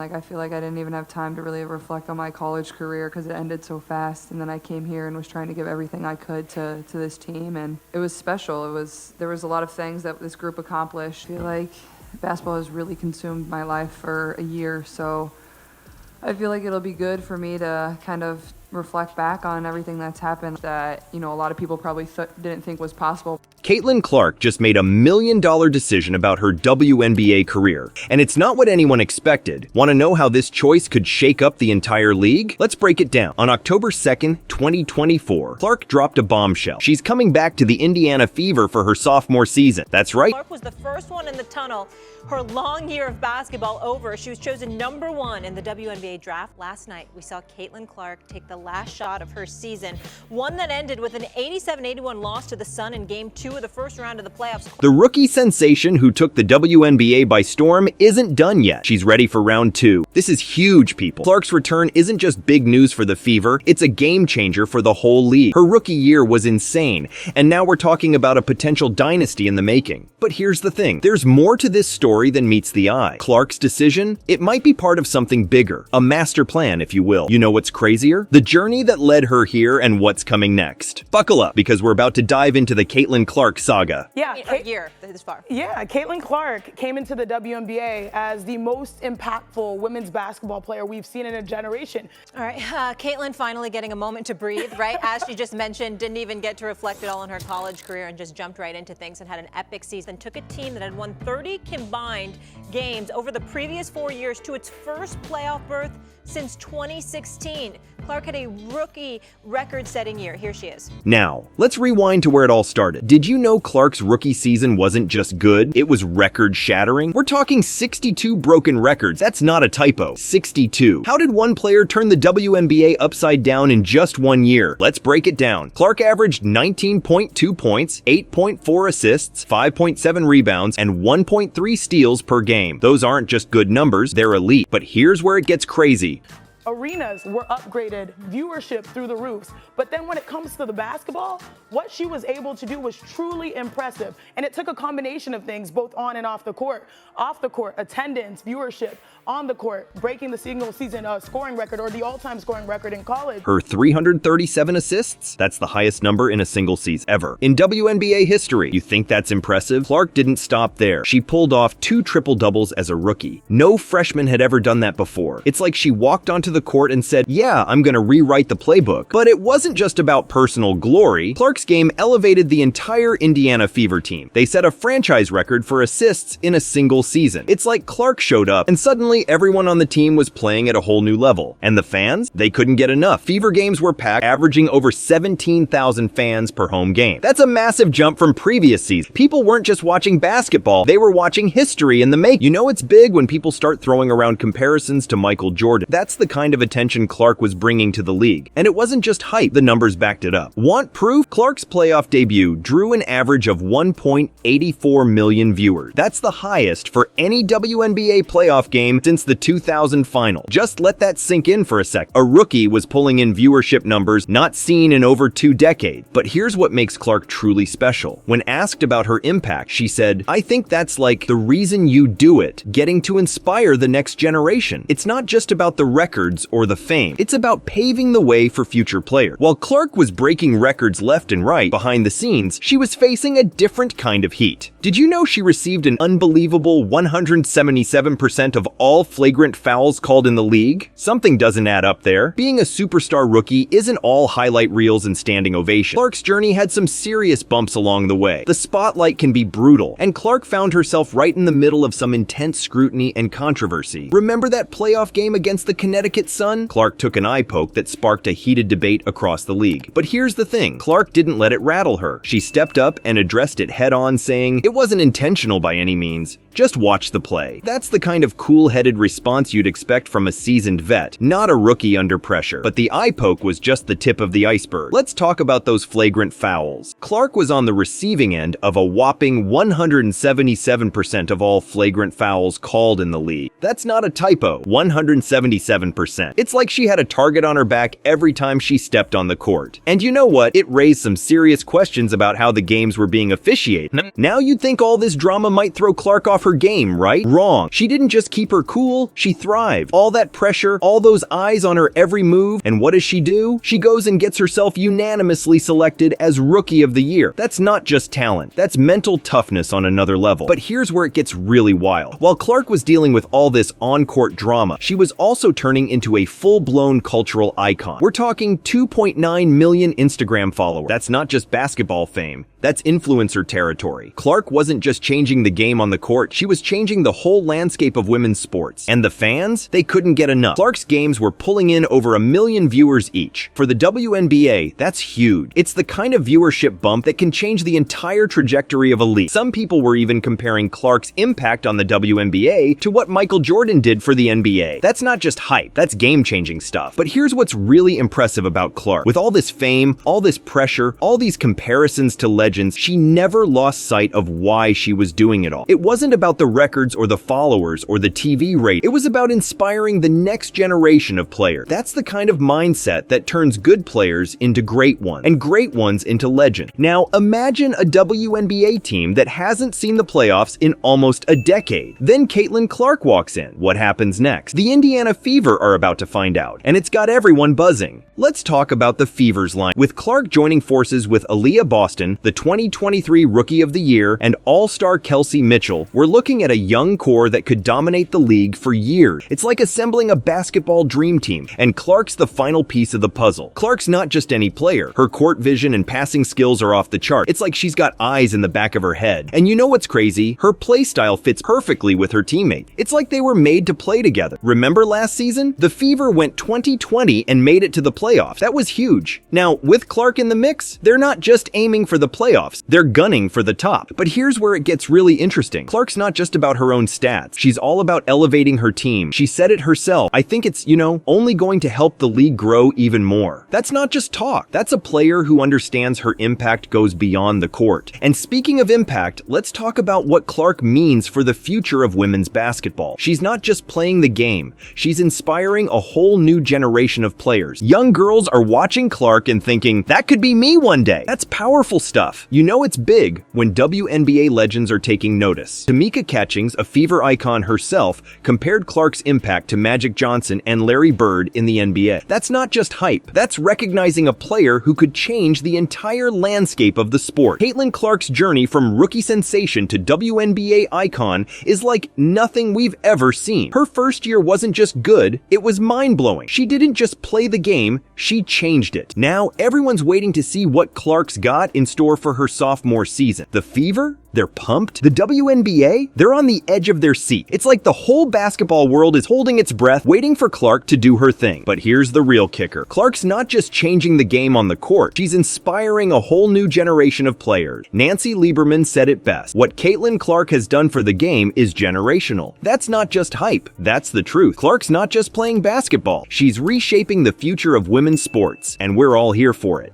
Like, I feel like I didn't even have time to really reflect on my college career because it ended so fast. And then I came here and was trying to give everything I could to this team. And it was special. There was a lot of things that this group accomplished. I feel like basketball has really consumed my life for a year. So I feel like it'll be good for me to kind of reflect back on everything that's happened that, a lot of people probably didn't think was possible. Caitlin Clark just made a $1 million decision about her WNBA career, and it's not what anyone expected. Want to know how this choice could shake up the entire league? Let's break it down. On October 2nd, 2024, Clark dropped a bombshell. She's coming back to the Indiana Fever for her sophomore season. That's right. Clark was the first one in the tunnel. Her long year of basketball over. She was chosen #1 in the WNBA draft. Last night, we saw Caitlin Clark take the last shot of her season, one that ended with an 87-81 loss to the Sun in Game 2 of the first round of the playoffs. The rookie sensation who took the WNBA by storm isn't done yet. She's ready for round 2. This is huge, people. Clark's return isn't just big news for the Fever, it's a game changer for the whole league. Her rookie year was insane, and now we're talking about a potential dynasty in the making. But here's the thing, there's more to this story than meets the eye. Clark's decision? It might be part of something bigger, a master plan, if you will. You know what's crazier? The journey that led her here and what's coming next. Buckle up, because we're about to dive into the Caitlin Clark saga. A year this far. Yeah, Caitlin Clark came into the WNBA as the most impactful women's basketball player we've seen in a generation. All right, Caitlin finally getting a moment to breathe, right? As she just mentioned, didn't even get to reflect at all on her college career and just jumped right into things and had an epic season. Took a team that had won 30 combined games over the previous 4 years to its first playoff berth since 2016. Clark had a rookie record-setting year. Here she is. Now, let's rewind to where it all started. Did you know Clark's rookie season wasn't just good? It was record-shattering. We're talking 62 broken records. That's not a typo. 62. How did one player turn the WNBA upside down in just 1 year? Let's break it down. Clark averaged 19.2 points, 8.4 assists, 5.7 rebounds, and 1.3 steals per game. Those aren't just good numbers, they're elite. But here's where it gets crazy. Arenas were upgraded, viewership through the roofs. But then when it comes to the basketball, what she was able to do was truly impressive. And it took a combination of things, both on and off the court. Off the court, attendance, viewership. On the court, breaking the single season scoring record, or the all-time scoring record in college. Her 337 assists? That's the highest number in a single season ever. In WNBA history, you think that's impressive? Clark didn't stop there. She pulled off 2 triple-doubles as a rookie. No freshman had ever done that before. It's like she walked onto the court and said, yeah, I'm gonna rewrite the playbook. But it wasn't just about personal glory. Clark's game elevated the entire Indiana Fever team. They set a franchise record for assists in a single season. It's like Clark showed up, and suddenly everyone on the team was playing at a whole new level. And the fans? They couldn't get enough. Fever games were packed, averaging over 17,000 fans per home game. That's a massive jump from previous seasons. People weren't just watching basketball, they were watching history in the making. You know it's big when people start throwing around comparisons to Michael Jordan. That's the kind of attention Clark was bringing to the league. And it wasn't just hype, the numbers backed it up. Want proof? Clark's playoff debut drew an average of 1.84 million viewers. That's the highest for any WNBA playoff game since the 2000 final. Just let that sink in for a sec. A rookie was pulling in viewership numbers not seen in over 2 decades. But here's what makes Clark truly special. When asked about her impact, she said, I think that's like the reason you do it, getting to inspire the next generation. It's not just about the records or the fame. It's about paving the way for future players. While Clark was breaking records left and right behind the scenes, she was facing a different kind of heat. Did you know she received an unbelievable 177% of all flagrant fouls called in the league? Something doesn't add up there. Being a superstar rookie isn't all highlight reels and standing ovation. Clark's journey had some serious bumps along the way. The spotlight can be brutal, and Clark found herself right in the middle of some intense scrutiny and controversy. Remember that playoff game against the Connecticut Sun? Clark took an eye poke that sparked a heated debate across the league. But here's the thing, Clark didn't let it rattle her. She stepped up and addressed it head on, saying, it wasn't intentional by any means. Just watch the play. That's the kind of cool-headed response you'd expect from a seasoned vet, not a rookie under pressure. But the eye poke was just the tip of the iceberg. Let's talk about those flagrant fouls. Clark was on the receiving end of a whopping 177% of all flagrant fouls called in the league. That's not a typo, 177%. 100%. It's like she had a target on her back every time she stepped on the court. And you know what? It raised some serious questions about how the games were being officiated. Now you'd think all this drama might throw Clark off her game, right? Wrong. She didn't just keep her cool, she thrived. All that pressure, all those eyes on her every move, and what does she do? She goes and gets herself unanimously selected as Rookie of the Year. That's not just talent, that's mental toughness on another level. But here's where it gets really wild. While Clark was dealing with all this on-court drama, she was also turning into a full-blown cultural icon. We're talking 2.9 million Instagram followers. That's not just basketball fame. That's influencer territory. Clark wasn't just changing the game on the court, she was changing the whole landscape of women's sports. And the fans? They couldn't get enough. Clark's games were pulling in over 1 million viewers each. For the WNBA, that's huge. It's the kind of viewership bump that can change the entire trajectory of a league. Some people were even comparing Clark's impact on the WNBA to what Michael Jordan did for the NBA. That's not just hype, that's game-changing stuff. But here's what's really impressive about Clark. With all this fame, all this pressure, all these comparisons to legends, she never lost sight of why she was doing it all. It wasn't about the records or the followers or the TV rate. It was about inspiring the next generation of players. That's the kind of mindset that turns good players into great ones, and great ones into legends. Now, imagine a WNBA team that hasn't seen the playoffs in almost a decade. Then Caitlin Clark walks in. What happens next? The Indiana Fever are about to find out, and it's got everyone buzzing. Let's talk about the Fever's line. With Clark joining forces with Aaliyah Boston, the 2023 Rookie of the Year, and All-Star Kelsey Mitchell, we're looking at a young core that could dominate the league for years. It's like assembling a basketball dream team, and Clark's the final piece of the puzzle. Clark's not just any player. Her court vision and passing skills are off the chart. It's like she's got eyes in the back of her head. And you know what's crazy? Her play style fits perfectly with her teammate. It's like they were made to play together. Remember last season? The Fever went 20-20 and made it to the playoffs. That was huge. Now, with Clark in the mix, they're not just aiming for the playoffs, they're gunning for the top. But here's where it gets really interesting. Clark's not just about her own stats. She's all about elevating her team. She said it herself. I think it's, only going to help the league grow even more. That's not just talk. That's a player who understands her impact goes beyond the court. And speaking of impact, let's talk about what Clark means for the future of women's basketball. She's not just playing the game. She's inspiring a whole new generation of players. Young girls are watching Clark and thinking, that could be me one day. That's powerful stuff. You know it's big when WNBA legends are taking notice. Tamika Catchings, a Fever icon herself, compared Clark's impact to Magic Johnson and Larry Bird in the NBA. That's not just hype. That's recognizing a player who could change the entire landscape of the sport. Caitlin Clark's journey from rookie sensation to WNBA icon is like nothing we've ever seen. Her first year wasn't just good, it was mind-blowing. She didn't just play the game, she changed it. Now, everyone's waiting to see what Clark's got in store for her sophomore season. The Fever? They're pumped. The WNBA? They're on the edge of their seat. It's like the whole basketball world is holding its breath, waiting for Clark to do her thing. But here's the real kicker. Clark's not just changing the game on the court. She's inspiring a whole new generation of players. Nancy Lieberman said it best. What Caitlin Clark has done for the game is generational. That's not just hype. That's the truth. Clark's not just playing basketball. She's reshaping the future of women's sports, and we're all here for it.